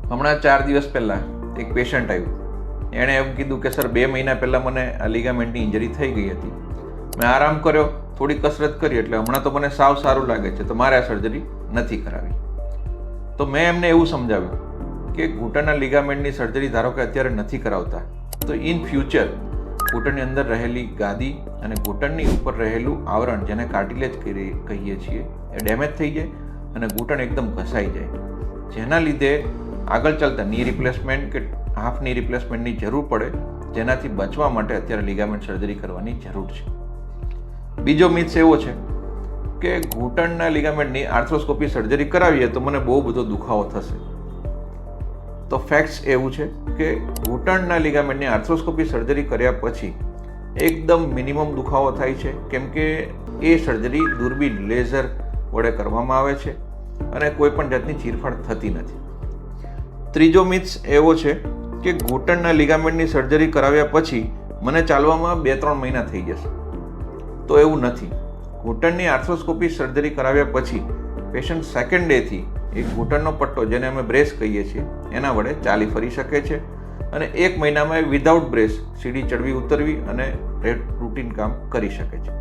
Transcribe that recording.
હમણાં 4 દિવસ પહેલાં એક પેશન્ટ આવ્યું. એણે એમ કીધું કે સર 2 મહિના પહેલાં મને આ લિગામેન્ટની ઇન્જરી થઈ ગઈ હતી. મેં આરામ કર્યો, થોડી કસરત કરી, એટલે હમણાં તો મને સાવ સારું લાગે છે, તો મારે આ સર્જરી નથી કરાવી. તો મેં એમને એવું સમજાવ્યું કે ઘૂંટણના લિગામેન્ટની સર્જરી ધારો કે અત્યારે નથી કરાવતા, તો ઇન ફ્યુચર ઘૂંટણની અંદર રહેલી ગાદી અને ઘૂંટણની ઉપર રહેલું આવરણ, જેને કાર્ટિલેજ કહીએ છીએ, એ ડેમેજ થઈ જાય અને ઘૂંટણ એકદમ ઘસાઈ જાય, જેના લીધે આગળ ચાલતા ની રિપ્લેસમેન્ટ કે હાફ ની રિપ્લેસમેન્ટની જરૂર પડે, જેનાથી બચવા માટે અત્યારે લિગામેન્ટ સર્જરી કરવાની જરૂર છે. બીજો મિથ એવો છે કે ઘૂંટણના લિગામેન્ટની આર્થ્રોસ્કોપી સર્જરી કરાવીએ તો મને બહુ બધો દુખાવો થશે. તો ફેક્ટ્સ એવું છે કે ઘૂંટણના લિગામેન્ટની આર્થ્રોસ્કોપી સર્જરી કર્યા પછી એકદમ મિનિમમ દુખાવો થાય છે, કેમ કે એ સર્જરી દૂરબીન લેઝર વડે કરવામાં આવે છે અને કોઈ પણ જાતની ચીરફાડ થતી નથી. ત્રીજો મિથ્સ એવો છે કે ઘૂંટણના લિગામેન્ટની સર્જરી કરાવ્યા પછી મને ચાલવામાં 2-3 મહિના થઈ જશે. તો એવું નથી. ઘૂંટણની આર્થ્રોસ્કોપી સર્જરી કરાવ્યા પછી પેશન્ટ સેકન્ડ ડેથી એક ઘૂંટણનો પટ્ટો, જેને અમે બ્રેસ કહીએ છીએ, એના વડે ચાલી ફરી શકે છે અને 1 મહિનામાં વિધાઉટ બ્રેસ સીડી ચડવી ઉતરવી અને રૂટીન કામ કરી શકે છે.